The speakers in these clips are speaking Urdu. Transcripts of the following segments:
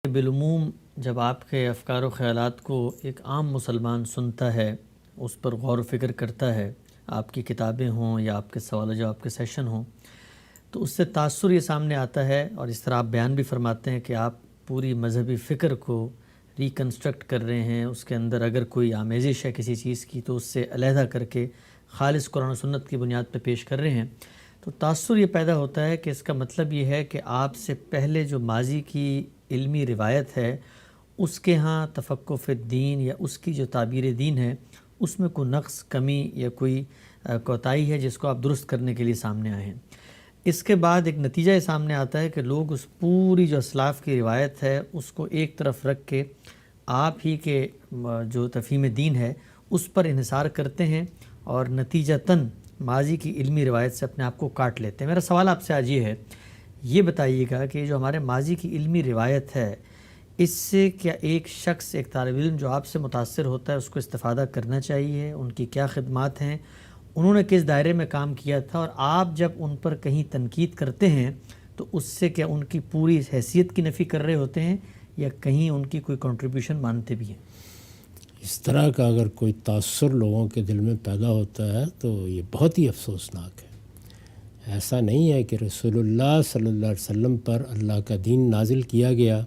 بالعموم جب آپ کے افکار و خیالات کو ایک عام مسلمان سنتا ہے، اس پر غور و فکر کرتا ہے، آپ کی کتابیں ہوں یا آپ کے سوال و جواب کے سیشن ہوں، تو اس سے تاثر یہ سامنے آتا ہے، اور اس طرح آپ بیان بھی فرماتے ہیں کہ آپ پوری مذہبی فکر کو ریکنسٹرکٹ کر رہے ہیں، اس کے اندر اگر کوئی آمیزش ہے کسی چیز کی تو اس سے علیحدہ کر کے خالص قرآن و سنت کی بنیاد پہ پیش کر رہے ہیں، تو تاثر یہ پیدا ہوتا ہے کہ اس کا مطلب یہ ہے کہ آپ سے پہلے جو ماضی کی علمی روایت ہے اس کے ہاں تفقہ فی الدین یا اس کی جو تعبیر دین ہے اس میں کوئی نقص، کمی یا کوئی کوتاہی ہے جس کو آپ درست کرنے کے لیے سامنے آئے ہیں۔ اس کے بعد ایک نتیجہ یہ سامنے آتا ہے کہ لوگ اس پوری جو اسلاف کی روایت ہے اس کو ایک طرف رکھ کے آپ ہی کے جو تفہیم دین ہے اس پر انحصار کرتے ہیں اور نتیجتاً ماضی کی علمی روایت سے اپنے آپ کو کاٹ لیتے ہیں۔ میرا سوال آپ سے آج یہ بتائیے گا کہ جو ہمارے ماضی کی علمی روایت ہے اس سے کیا ایک شخص، ایک طالب علم جو آپ سے متاثر ہوتا ہے اس کو استفادہ کرنا چاہیے؟ ان کی کیا خدمات ہیں، انہوں نے کس دائرے میں کام کیا تھا، اور آپ جب ان پر کہیں تنقید کرتے ہیں تو اس سے کیا ان کی پوری حیثیت کی نفی کر رہے ہوتے ہیں یا کہیں ان کی کوئی کنٹریبیوشن مانتے بھی ہیں؟ اس طرح کا اگر کوئی تاثر لوگوں کے دل میں پیدا ہوتا ہے تو یہ بہت ہی افسوسناک ہے۔ ایسا نہیں ہے کہ رسول اللہ صلی اللہ علیہ وسلم پر اللہ کا دین نازل کیا گیا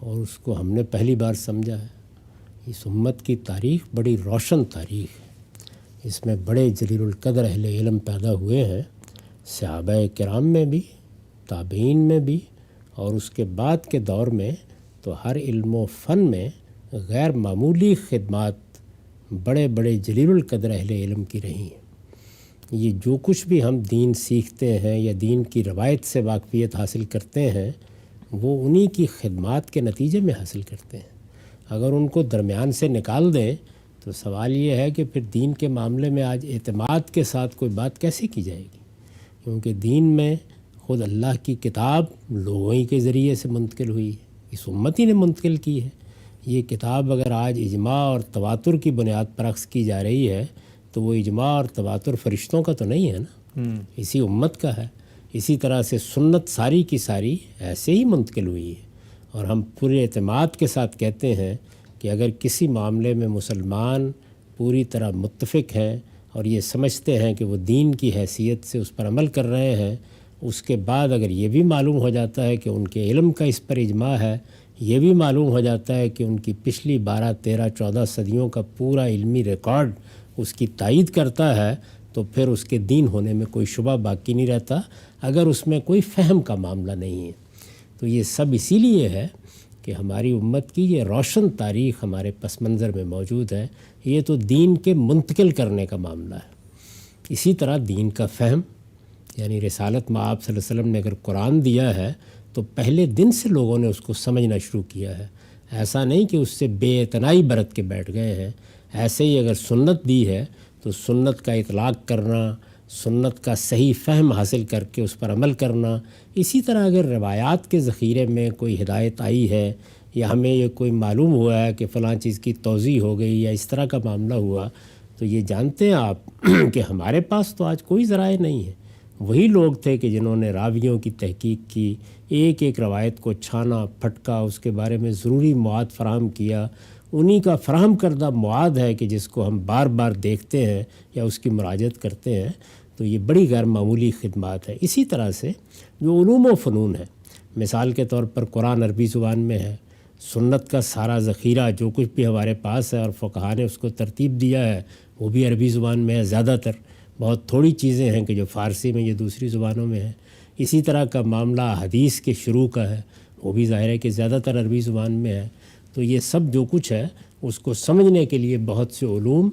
اور اس کو ہم نے پہلی بار سمجھا ہے۔ اس امت کی تاریخ بڑی روشن تاریخ ہے، اس میں بڑے جلیل القدر اہل علم پیدا ہوئے ہیں، صحابہ کرام میں بھی، تابعین میں بھی، اور اس کے بعد کے دور میں تو ہر علم و فن میں غیر معمولی خدمات بڑے بڑے جلیل القدر اہل علم کی رہی ہیں۔ یہ جو کچھ بھی ہم دین سیکھتے ہیں یا دین کی روایت سے واقفیت حاصل کرتے ہیں وہ انہی کی خدمات کے نتیجے میں حاصل کرتے ہیں۔ اگر ان کو درمیان سے نکال دیں تو سوال یہ ہے کہ پھر دین کے معاملے میں آج اعتماد کے ساتھ کوئی بات کیسے کی جائے گی؟ کیونکہ دین میں خود اللہ کی کتاب لوگوں ہی کے ذریعے سے منتقل ہوئی ہے، اس امت ہی نے منتقل کی ہے۔ یہ کتاب اگر آج اجماع اور تواتر کی بنیاد پر اخذ کی جا رہی ہے تو وہ اجماع اور تواتر فرشتوں کا تو نہیں ہے نا، اسی امت کا ہے۔ اسی طرح سے سنت ساری کی ساری ایسے ہی منتقل ہوئی ہے، اور ہم پورے اعتماد کے ساتھ کہتے ہیں کہ اگر کسی معاملے میں مسلمان پوری طرح متفق ہیں اور یہ سمجھتے ہیں کہ وہ دین کی حیثیت سے اس پر عمل کر رہے ہیں، اس کے بعد اگر یہ بھی معلوم ہو جاتا ہے کہ ان کے علم کا اس پر اجماع ہے، یہ بھی معلوم ہو جاتا ہے کہ ان کی پچھلی 12، 13، 14 صدیوں کا پورا علمی ریکارڈ اس کی تائید کرتا ہے، تو پھر اس کے دین ہونے میں کوئی شبہ باقی نہیں رہتا، اگر اس میں کوئی فہم کا معاملہ نہیں ہے۔ تو یہ سب اسی لیے ہے کہ ہماری امت کی یہ روشن تاریخ ہمارے پس منظر میں موجود ہے۔ یہ تو دین کے منتقل کرنے کا معاملہ ہے۔ اسی طرح دین کا فہم، یعنی رسالت میں آپ صلی اللہ علیہ وسلم نے اگر قرآن دیا ہے تو پہلے دن سے لوگوں نے اس کو سمجھنا شروع کیا ہے، ایسا نہیں کہ اس سے بے اعتنائی برت کے بیٹھ گئے ہیں۔ ایسے ہی اگر سنت دی ہے تو سنت کا اطلاق کرنا، سنت کا صحیح فہم حاصل کر کے اس پر عمل کرنا۔ اسی طرح اگر روایات کے ذخیرے میں کوئی ہدایت آئی ہے یا ہمیں یہ کوئی معلوم ہوا ہے کہ فلاں چیز کی توضیح ہو گئی یا اس طرح کا معاملہ ہوا، تو یہ جانتے ہیں آپ کہ ہمارے پاس تو آج کوئی ذرائع نہیں ہے۔ وہی لوگ تھے کہ جنہوں نے راویوں کی تحقیق کی، ایک ایک روایت کو چھانا پھٹکا، اس کے بارے میں ضروری مواد فراہم کیا۔ انہی کا فراہم کردہ مواد ہے کہ جس کو ہم بار بار دیکھتے ہیں یا اس کی مراجعت کرتے ہیں، تو یہ بڑی غیر معمولی خدمات ہے۔ اسی طرح سے جو علوم و فنون ہے، مثال کے طور پر قرآن عربی زبان میں ہے، سنت کا سارا ذخیرہ جو کچھ بھی ہمارے پاس ہے اور فقہا نے اس کو ترتیب دیا ہے وہ بھی عربی زبان میں ہے۔ زیادہ تر بہت تھوڑی چیزیں ہیں کہ جو فارسی میں یا دوسری زبانوں میں ہیں۔ اسی طرح کا معاملہ حدیث کے شروع کا ہے، وہ بھی ظاہر ہے کہ زیادہ تر عربی زبان میں ہے۔ تو یہ سب جو کچھ ہے اس کو سمجھنے کے لیے بہت سے علوم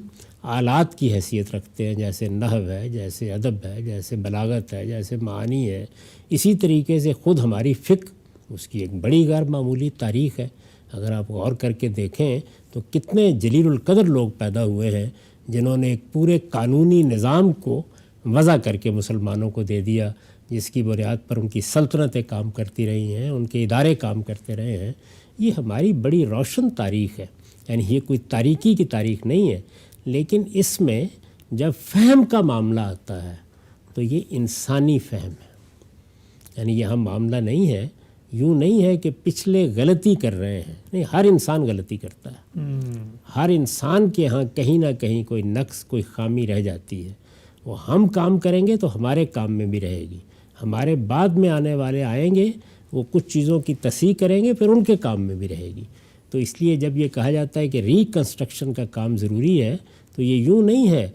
آلات کی حیثیت رکھتے ہیں، جیسے نحو ہے، جیسے ادب ہے، جیسے بلاغت ہے، جیسے معانی ہے۔ اسی طریقے سے خود ہماری فقہ، اس کی ایک بڑی غیر معمولی تاریخ ہے۔ اگر آپ غور کر کے دیکھیں تو کتنے جلیل القدر لوگ پیدا ہوئے ہیں جنہوں نے ایک پورے قانونی نظام کو وضع کر کے مسلمانوں کو دے دیا، جس کی بنیاد پر ان کی سلطنتیں کام کرتی رہی ہیں، ان کے ادارے کام کرتے رہے ہیں۔ یہ ہماری بڑی روشن تاریخ ہے، یعنی یہ کوئی تاریکی کی تاریخ نہیں ہے، لیکن اس میں جب فہم کا معاملہ آتا ہے تو یہ انسانی فہم ہے، یعنی یہاں معاملہ نہیں ہے، یوں نہیں ہے کہ پچھلے غلطی کر رہے ہیں، نہیں، ہر انسان غلطی کرتا ہے، ہر انسان کے ہاں کہیں نہ کہیں کوئی نقص، کوئی خامی رہ جاتی ہے. وہ ہم کام کریں گے تو ہمارے کام میں بھی رہے گی، ہمارے بعد میں آنے والے آئیں گے وہ کچھ چیزوں کی تصحیح کریں گے، پھر ان کے کام میں بھی رہے گی. تو اس لیے جب یہ کہا جاتا ہے کہ ریکنسٹرکشن کا کام ضروری ہے، تو یہ یوں نہیں ہے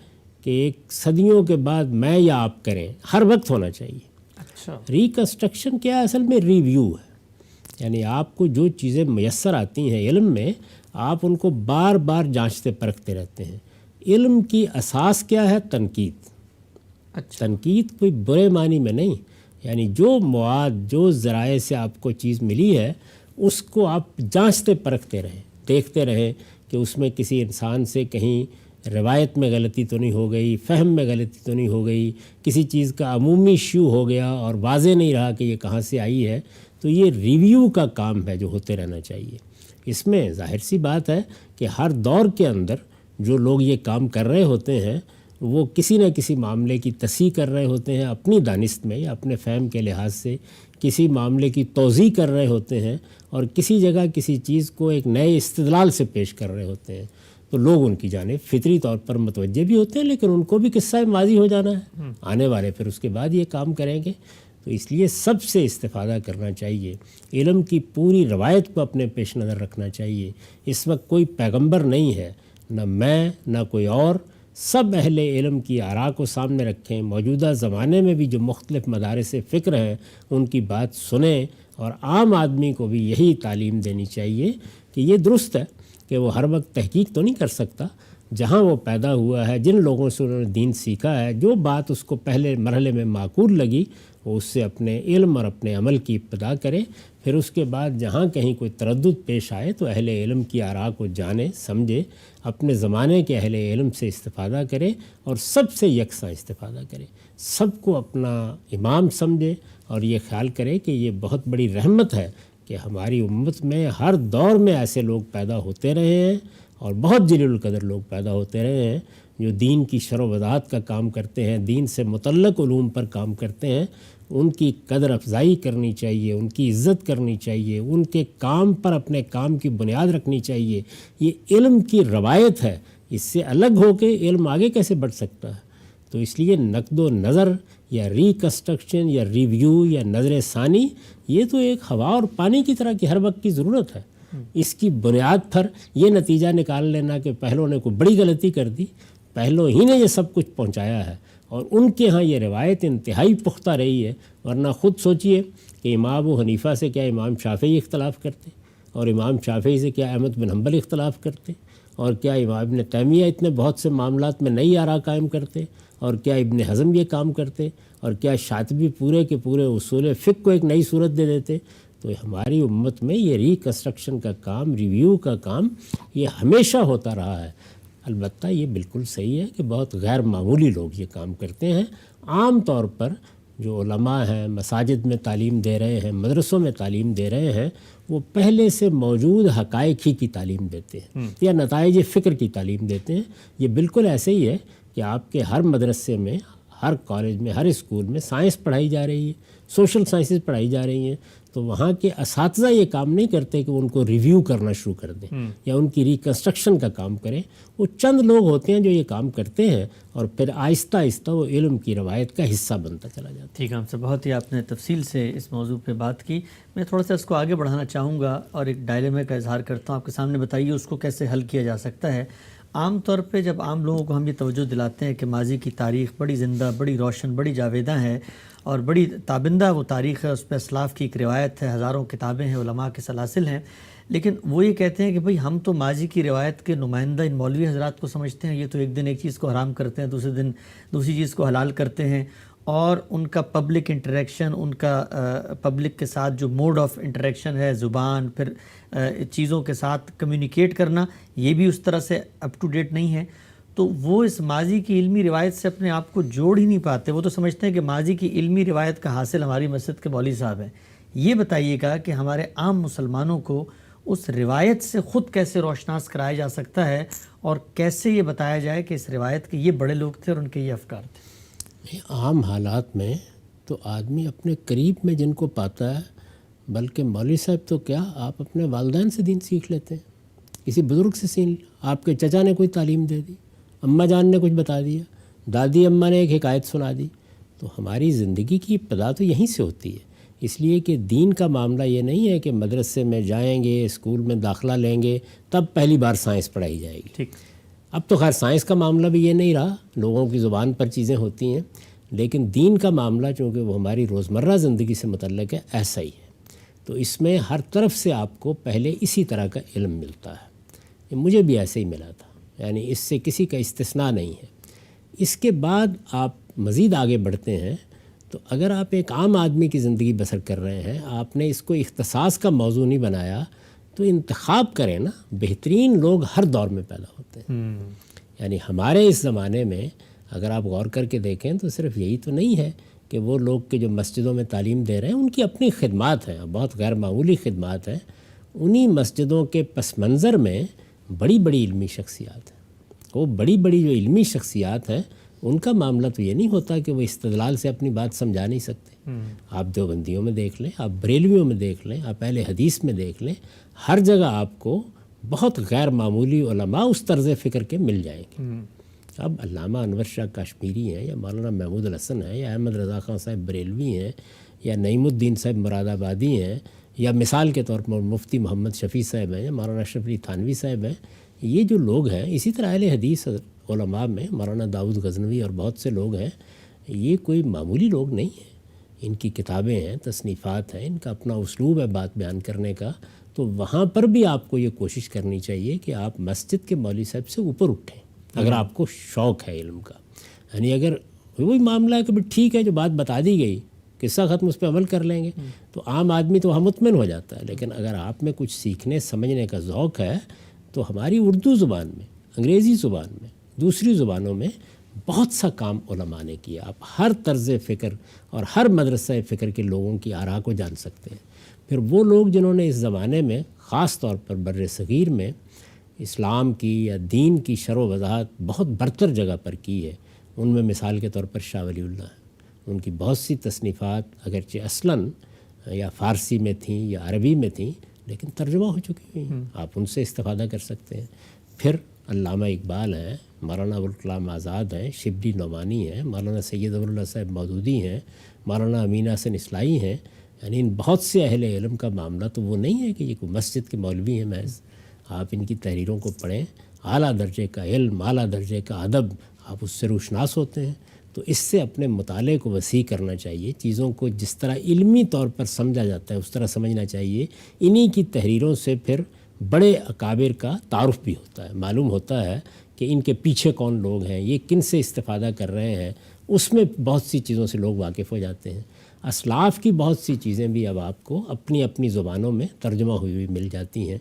کہ ایک صدیوں کے بعد میں یا آپ کریں، ہر وقت ہونا چاہیے. اچھا، ریکنسٹرکشن کیا اصل میں ریویو ہے، یعنی آپ کو جو چیزیں میسر آتی ہیں علم میں، آپ ان کو بار بار جانچتے پرکھتے رہتے ہیں. علم کی اساس کیا ہے؟ تنقید. اچھا، تنقید کوئی برے معنی میں نہیں، یعنی جو مواد، جو ذرائع سے آپ کو چیز ملی ہے اس کو آپ جانچتے پرکھتے رہیں، دیکھتے رہیں کہ اس میں کسی انسان سے کہیں روایت میں غلطی تو نہیں ہو گئی، فہم میں غلطی تو نہیں ہو گئی، کسی چیز کا عمومی ایشو ہو گیا اور واضح نہیں رہا کہ یہ کہاں سے آئی ہے. تو یہ ریویو کا کام ہے جو ہوتے رہنا چاہیے. اس میں ظاہر سی بات ہے کہ ہر دور کے اندر جو لوگ یہ کام کر رہے ہوتے ہیں وہ کسی نہ کسی معاملے کی تصحیح کر رہے ہوتے ہیں اپنی دانست میں یا اپنے فہم کے لحاظ سے، کسی معاملے کی توضیح کر رہے ہوتے ہیں اور کسی جگہ کسی چیز کو ایک نئے استدلال سے پیش کر رہے ہوتے ہیں. تو لوگ ان کی جانب فطری طور پر متوجہ بھی ہوتے ہیں، لیکن ان کو بھی قصہ ماضی ہو جانا ہے، آنے والے پھر اس کے بعد یہ کام کریں گے. تو اس لیے سب سے استفادہ کرنا چاہیے، علم کی پوری روایت کو اپنے پیش نظر رکھنا چاہیے. اس وقت کوئی پیغمبر نہیں ہے، نہ میں نہ کوئی اور، سب اہل علم کی آراء کو سامنے رکھیں. موجودہ زمانے میں بھی جو مختلف مدارس فکر ہیں ان کی بات سنیں، اور عام آدمی کو بھی یہی تعلیم دینی چاہیے کہ یہ درست ہے کہ وہ ہر وقت تحقیق تو نہیں کر سکتا. جہاں وہ پیدا ہوا ہے، جن لوگوں سے انہوں نے دین سیکھا ہے، جو بات اس کو پہلے مرحلے میں معقول لگی وہ اس سے اپنے علم اور اپنے عمل کی ابتدا کرے. پھر اس کے بعد جہاں کہیں کوئی تردد پیش آئے تو اہل علم کی آراء کو جانے سمجھے، اپنے زمانے کے اہل علم سے استفادہ کرے اور سب سے یکساں استفادہ کرے، سب کو اپنا امام سمجھے اور یہ خیال کرے کہ یہ بہت بڑی رحمت ہے کہ ہماری امت میں ہر دور میں ایسے لوگ پیدا ہوتے رہے ہیں اور بہت جلیل القدر لوگ پیدا ہوتے رہے ہیں جو دین کی شرح و وضاحت کا کام کرتے ہیں، دین سے متعلق علوم پر کام کرتے ہیں. ان کی قدر افزائی کرنی چاہیے، ان کی عزت کرنی چاہیے، ان کے کام پر اپنے کام کی بنیاد رکھنی چاہیے. یہ علم کی روایت ہے، اس سے الگ ہو کے علم آگے کیسے بڑھ سکتا ہے؟ تو اس لیے نقد و نظر یا ریکنسٹرکشن یا ریویو یا نظر ثانی یہ تو ایک ہوا اور پانی کی طرح کی ہر وقت کی ضرورت ہے. اس کی بنیاد پر یہ نتیجہ نکال لینا کہ پہلوں نے کوئی بڑی غلطی کر دی، پہلوں ہی نے یہ سب کچھ پہنچایا ہے اور ان کے ہاں یہ روایت انتہائی پختہ رہی ہے. ورنہ خود سوچئے کہ امام ابو حنیفہ سے کیا امام شافعی اختلاف کرتے، اور امام شافعی سے کیا احمد بن حنبل اختلاف کرتے، اور کیا امام ابن تیمیہ اتنے بہت سے معاملات میں نئی آراء قائم کرتے، اور کیا ابن حزم یہ کام کرتے، اور کیا شاطبی پورے کے پورے اصول فقہ کو ایک نئی صورت دے دیتے. تو ہماری امت میں یہ ریکنسٹرکشن کا کام، ریویو کا کام یہ ہمیشہ ہوتا رہا ہے. البتہ یہ بالکل صحیح ہے کہ بہت غیر معمولی لوگ یہ کام کرتے ہیں. عام طور پر جو علماء ہیں، مساجد میں تعلیم دے رہے ہیں، مدرسوں میں تعلیم دے رہے ہیں، وہ پہلے سے موجود حقائق ہی کی تعلیم دیتے ہیں یا نتائج فکر کی تعلیم دیتے ہیں. یہ بالکل ایسے ہی ہے کہ آپ کے ہر مدرسے میں، ہر کالج میں، ہر اسکول میں سائنس پڑھائی جا رہی ہے، سوشل سائنسز پڑھائی جا رہی ہیں، تو وہاں کے اساتذہ یہ کام نہیں کرتے کہ وہ ان کو ریویو کرنا شروع کر دیں یا ان کی ریکنسٹرکشن کا کام کریں. وہ چند لوگ ہوتے ہیں جو یہ کام کرتے ہیں اور پھر آہستہ آہستہ وہ علم کی روایت کا حصہ بنتا چلا جاتا ہے. ٹھیک ہے، ہم سے بہت ہی آپ نے تفصیل سے اس موضوع پہ بات کی. میں تھوڑا سا اس کو آگے بڑھانا چاہوں گا اور ایک ڈائلیما کا اظہار کرتا ہوں آپ کے سامنے. بتائیے اس کو کیسے حل کیا جا سکتا ہے. عام طور پہ جب عام لوگوں کو ہم یہ توجہ دلاتے ہیں کہ ماضی کی تاریخ بڑی زندہ، بڑی روشن، بڑی جاویدہ ہے اور بڑی تابندہ وہ تاریخ ہے، اس پہ اسلاف کی ایک روایت ہے، ہزاروں کتابیں ہیں، علماء کے سلاسل ہیں، لیکن وہ یہ کہتے ہیں کہ بھئی ہم تو ماضی کی روایت کے نمائندہ ان مولوی حضرات کو سمجھتے ہیں. یہ تو ایک دن ایک چیز کو حرام کرتے ہیں، دوسرے دن دوسری چیز کو حلال کرتے ہیں، اور ان کا پبلک انٹریکشن، ان کا پبلک کے ساتھ جو موڈ آف انٹریکشن ہے، زبان، پھر چیزوں کے ساتھ کمیونیکیٹ کرنا، یہ بھی اس طرح سے اپ ٹو ڈیٹ نہیں ہے. تو وہ اس ماضی کی علمی روایت سے اپنے آپ کو جوڑ ہی نہیں پاتے. وہ تو سمجھتے ہیں کہ ماضی کی علمی روایت کا حاصل ہماری مسجد کے مولوی صاحب ہیں. یہ بتائیے گا کہ ہمارے عام مسلمانوں کو اس روایت سے خود کیسے روشناس کرایا جا سکتا ہے اور کیسے یہ بتایا جائے کہ اس روایت کے یہ بڑے لوگ تھے اور ان کے یہ افکار تھے؟ عام حالات میں تو آدمی اپنے قریب میں جن کو پاتا ہے بلکہ مولوی صاحب تو کیا، آپ اپنے والدین سے دین سیکھ لیتے ہیں، کسی بزرگ سے سین لیا، آپ کے چچا نے کوئی تعلیم دے دی، اماں جان نے کچھ بتا دیا، دادی اماں نے ایک حکایت سنا دی. تو ہماری زندگی کی ابتدا تو یہیں سے ہوتی ہے. اس لیے کہ دین کا معاملہ یہ نہیں ہے کہ مدرسے میں جائیں گے، اسکول میں داخلہ لیں گے، تب پہلی بار سائنس پڑھائی جائے گی. ٹھیک. اب تو خیر سائنس کا معاملہ بھی یہ نہیں رہا، لوگوں کی زبان پر چیزیں ہوتی ہیں، لیکن دین کا معاملہ چونکہ وہ ہماری روزمرہ زندگی سے متعلق ہے، ایسا ہی ہے. تو اس میں ہر طرف سے آپ کو پہلے اسی طرح کا علم ملتا ہے. یہ مجھے بھی ایسے ہی ملا تھا، یعنی اس سے کسی کا استثناء نہیں ہے. اس کے بعد آپ مزید آگے بڑھتے ہیں تو اگر آپ ایک عام آدمی کی زندگی بسر کر رہے ہیں، آپ نے اس کو اختصاص کا موضوع نہیں بنایا، تو انتخاب کریں نا. بہترین لوگ ہر دور میں پیدا ہوتے ہیں. یعنی ہمارے اس زمانے میں اگر آپ غور کر کے دیکھیں تو صرف یہی تو نہیں ہے کہ وہ لوگ کہ جو مسجدوں میں تعلیم دے رہے ہیں ان کی اپنی خدمات ہیں، بہت غیر معمولی خدمات ہیں. انہی مسجدوں کے پس منظر میں بڑی بڑی علمی شخصیات ہیں. وہ بڑی بڑی جو علمی شخصیات ہیں ان کا معاملہ تو یہ نہیں ہوتا کہ وہ استدلال سے اپنی بات سمجھا نہیں سکتے. آپ دیوبندیوں میں دیکھ لیں، آپ بریلویوں میں دیکھ لیں، آپ اہل حدیث میں دیکھ لیں، ہر جگہ آپ کو بہت غیر معمولی علماء اس طرز فکر کے مل جائیں گے. اب علامہ انور شاہ کاشمیری ہیں، یا مولانا محمود الحسن ہیں، یا احمد رضا خان صاحب بریلوی ہیں، یا نعیم الدین صاحب مراد آبادی ہیں، یا مثال کے طور پر مفتی محمد شفیع صاحب ہیں، یا مولانا اشرف علی تھانوی صاحب ہیں. یہ جو لوگ ہیں، اسی طرح اہل حدیث علماء میں مولانا داؤد غزنوی اور بہت سے لوگ ہیں. یہ کوئی معمولی لوگ نہیں ہیں. ان کی کتابیں ہیں، تصنیفات ہیں، ان کا اپنا اسلوب ہے بات بیان کرنے کا. تو وہاں پر بھی آپ کو یہ کوشش کرنی چاہیے کہ آپ مسجد کے مولوی صاحب سے اوپر اٹھیں اگر آپ کو شوق ہے علم کا. یعنی اگر وہی معاملہ ہے کہ ٹھیک ہے جو بات بتا دی گئی قصہ ختم، اس پہ عمل کر لیں گے، تو عام آدمی تو وہاں مطمئن ہو جاتا ہے. لیکن اگر آپ میں کچھ سیکھنے سمجھنے کا ذوق ہے تو ہماری اردو زبان میں، انگریزی زبان میں، دوسری زبانوں میں بہت سا کام علماء نے کیا. آپ ہر طرز فکر اور ہر مدرسہ فکر کے لوگوں کی آراء کو جان سکتے ہیں. پھر وہ لوگ جنہوں نے اس زمانے میں خاص طور پر بر صغیر میں اسلام کی یا دین کی شرح و وضاحت بہت برتر جگہ پر کی ہے، ان میں مثال کے طور پر شاہ ولی اللہ ہیں. ان کی بہت سی تصنیفات اگرچہ اصلاً یا فارسی میں تھیں یا عربی میں تھیں لیکن ترجمہ ہو چکی ہیں، آپ ان سے استفادہ کر سکتے ہیں. پھر علامہ اقبال ہیں، مولانا ابوالکلام آزاد ہیں، شبلی نعمانی ہیں، مولانا سید ابواللہ صاحب مودودی ہیں، مولانا امین حسن اصلاحی ہیں. یعنی ان بہت سے اہل علم کا معاملہ تو وہ نہیں ہے کہ یہ کوئی مسجد کے مولوی ہیں محض. آپ ان کی تحریروں کو پڑھیں، اعلیٰ درجے کا علم، اعلیٰ درجے کا ادب، آپ اس سے روشناس ہوتے ہیں. تو اس سے اپنے مطالعے کو وسیع کرنا چاہیے. چیزوں کو جس طرح علمی طور پر سمجھا جاتا ہے اس طرح سمجھنا چاہیے. انہی کی تحریروں سے پھر بڑے اکابر کا تعارف بھی ہوتا ہے، معلوم ہوتا ہے کہ ان کے پیچھے کون لوگ ہیں، یہ کن سے استفادہ کر رہے ہیں. اس میں بہت سی چیزوں سے لوگ واقف ہو جاتے ہیں. اسلاف کی بہت سی چیزیں بھی اب آپ کو اپنی اپنی زبانوں میں ترجمہ ہوئی ہوئی مل جاتی ہیں.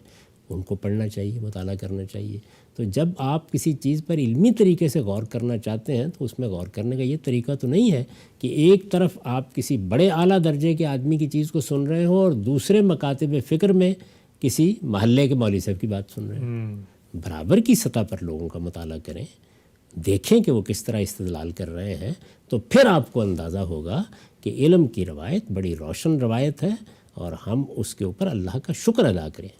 ان کو پڑھنا چاہیے، مطالعہ کرنا چاہیے. تو جب آپ کسی چیز پر علمی طریقے سے غور کرنا چاہتے ہیں تو اس میں غور کرنے کا یہ طریقہ تو نہیں ہے کہ ایک طرف آپ کسی بڑے اعلیٰ درجے کے آدمی کی چیز کو سن رہے ہو اور دوسرے مکاتب فکر میں کسی محلے کے مولوی صاحب کی بات سن رہے ہیں. برابر کی سطح پر لوگوں کا مطالعہ کریں، دیکھیں کہ وہ کس طرح استدلال کر رہے ہیں. تو پھر آپ کو اندازہ ہوگا کہ علم کی روایت بڑی روشن روایت ہے، اور ہم اس کے اوپر اللہ کا شکر ادا کریں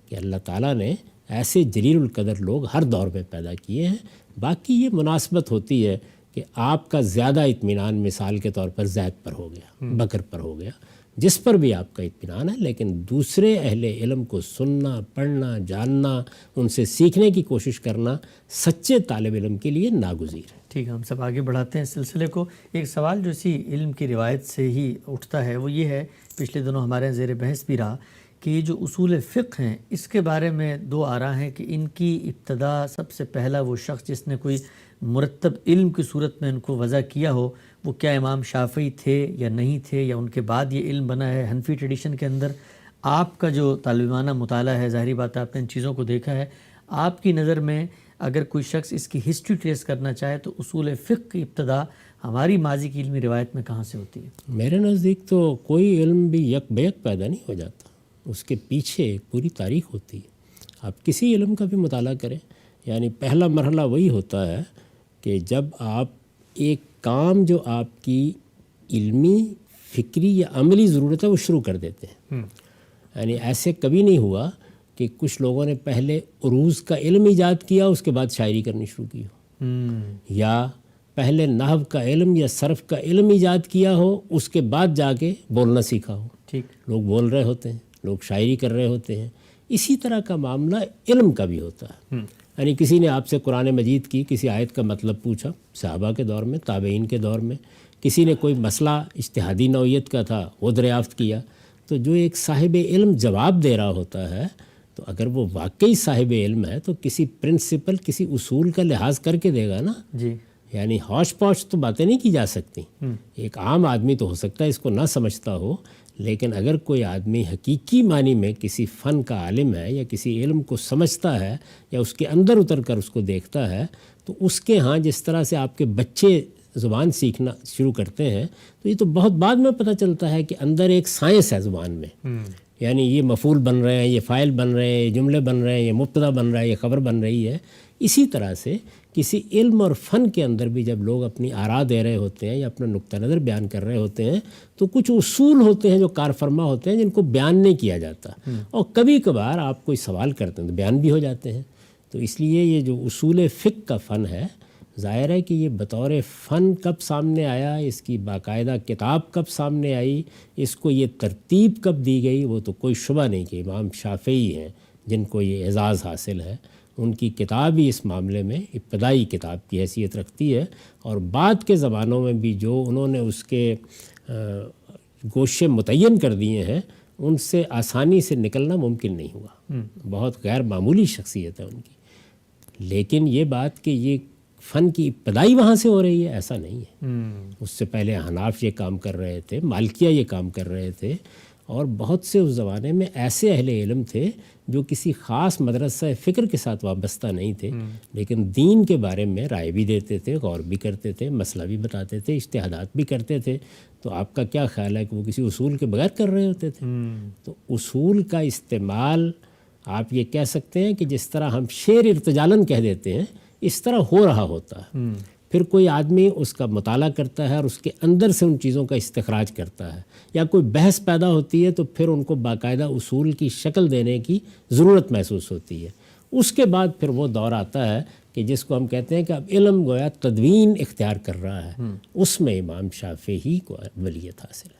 کہ اللہ تعالیٰ نے ایسے جلیل القدر لوگ ہر دور میں پیدا کیے ہیں. باقی یہ مناسبت ہوتی ہے کہ آپ کا زیادہ اطمینان مثال کے طور پر زید پر ہو گیا، بکر پر ہو گیا، جس پر بھی آپ کا اطمینان ہے. لیکن دوسرے اہل علم کو سننا، پڑھنا، جاننا، ان سے سیکھنے کی کوشش کرنا سچے طالب علم کے لیے ناگزیر ہے. ٹھیک ہے، ہم سب آگے بڑھاتے ہیں سلسلے کو. ایک سوال جو اسی علم کی روایت سے ہی اٹھتا ہے وہ یہ ہے، پچھلے دنوں ہمارے زیر بحث بھی رہا کہ یہ جو اصول فقہ ہیں اس کے بارے میں دو آراء ہیں کہ ان کی ابتدا سب سے پہلا وہ شخص جس نے کوئی مرتب علم کی صورت میں ان کو وضع کیا ہو، وہ کیا امام شافعی تھے یا نہیں تھے، یا ان کے بعد یہ علم بنا ہے حنفی ٹریڈیشن کے اندر. آپ کا جو طالبانہ مطالعہ ہے، ظاہری بات ہے آپ نے ان چیزوں کو دیکھا ہے، آپ کی نظر میں اگر کوئی شخص اس کی ہسٹری ٹریس کرنا چاہے تو اصول فقہ کی ابتدا ہماری ماضی کی علمی روایت میں کہاں سے ہوتی ہے؟ میرے نزدیک تو کوئی علم بھی یک بیک پیدا نہیں ہو جاتا، اس کے پیچھے ایک پوری تاریخ ہوتی ہے. آپ کسی علم کا بھی مطالعہ کریں، یعنی پہلا مرحلہ وہی ہوتا ہے کہ جب آپ ایک کام جو آپ کی علمی فکری یا عملی ضرورت ہے وہ شروع کر دیتے ہیں. یعنی ایسے کبھی نہیں ہوا کہ کچھ لوگوں نے پہلے عروض کا علم ایجاد کیا اس کے بعد شاعری کرنی شروع کی ہو، یا پہلے نحو کا علم یا صرف کا علم ایجاد کیا ہو اس کے بعد جا کے بولنا سیکھا ہو. ٹھیک. لوگ بول رہے ہوتے ہیں، لوگ شاعری کر رہے ہوتے ہیں. اسی طرح کا معاملہ علم کا بھی ہوتا ہے. یعنی کسی نے آپ سے قرآن مجید کی کسی آیت کا مطلب پوچھا، صحابہ کے دور میں، تابعین کے دور میں. کسی نے کوئی مسئلہ اجتہادی نوعیت کا تھا وہ دریافت کیا، تو جو ایک صاحب علم جواب دے رہا ہوتا ہے تو اگر وہ واقعی صاحب علم ہے تو کسی پرنسپل، کسی اصول کا لحاظ کر کے دے گا نا. جی. یعنی ہوش پوش تو باتیں نہیں کی جا سکتی. ایک عام آدمی تو ہو سکتا ہے اس کو نہ سمجھتا ہو، لیکن اگر کوئی آدمی حقیقی معنی میں کسی فن کا عالم ہے یا کسی علم کو سمجھتا ہے یا اس کے اندر اتر کر اس کو دیکھتا ہے، تو اس کے ہاں جس طرح سے آپ کے بچے زبان سیکھنا شروع کرتے ہیں تو یہ تو بہت بعد میں پتہ چلتا ہے کہ اندر ایک سائنس ہے زبان میں. یعنی یہ مفعول بن رہے ہیں، یہ فاعل بن رہے ہیں، یہ جملے بن رہے ہیں، یہ مبتدا بن رہا ہے، یہ خبر بن رہی ہے. اسی طرح سے کسی علم اور فن کے اندر بھی جب لوگ اپنی آراء دے رہے ہوتے ہیں یا اپنا نقطہ نظر بیان کر رہے ہوتے ہیں تو کچھ اصول ہوتے ہیں جو کار فرما ہوتے ہیں جن کو بیان نہیں کیا جاتا، اور کبھی کبھار آپ کوئی سوال کرتے ہیں تو بیان بھی ہو جاتے ہیں. تو اس لیے یہ جو اصول فقہ کا فن ہے، ظاہر ہے کہ یہ بطور فن کب سامنے آیا، اس کی باقاعدہ کتاب کب سامنے آئی، اس کو یہ ترتیب کب دی گئی، وہ تو کوئی شبہ نہیں کہ امام شافعی ہیں جن کو یہ اعزاز حاصل ہے. ان کی کتاب ہی اس معاملے میں ابتدائی کتاب کی حیثیت رکھتی ہے، اور بعد کے زمانوں میں بھی جو انہوں نے اس کے گوشے متعین کر دیے ہیں ان سے آسانی سے نکلنا ممکن نہیں ہوا. بہت غیر معمولی شخصیت ہے ان کی. لیکن یہ بات کہ یہ فن کی ابتدائی وہاں سے ہو رہی ہے ایسا نہیں ہے. اس سے پہلے حناف یہ کام کر رہے تھے، مالکیہ یہ کام کر رہے تھے، اور بہت سے اس زمانے میں ایسے اہل علم تھے جو کسی خاص مدرسہ فکر کے ساتھ وابستہ نہیں تھے، لیکن دین کے بارے میں رائے بھی دیتے تھے، غور بھی کرتے تھے، مسئلہ بھی بتاتے تھے، اجتہادات بھی کرتے تھے. تو آپ کا کیا خیال ہے کہ وہ کسی اصول کے بغیر کر رہے ہوتے تھے؟ تو اصول کا استعمال آپ یہ کہہ سکتے ہیں کہ جس طرح ہم شعر ارتجالن کہہ دیتے ہیں اس طرح ہو رہا ہوتا ہے. پھر کوئی آدمی اس کا مطالعہ کرتا ہے اور اس کے اندر سے ان چیزوں کا استخراج کرتا ہے، یا کوئی بحث پیدا ہوتی ہے تو پھر ان کو باقاعدہ اصول کی شکل دینے کی ضرورت محسوس ہوتی ہے. اس کے بعد پھر وہ دور آتا ہے کہ جس کو ہم کہتے ہیں کہ اب علم گویا تدوین اختیار کر رہا ہے. اس میں امام شافعی کو ولیت حاصل ہے.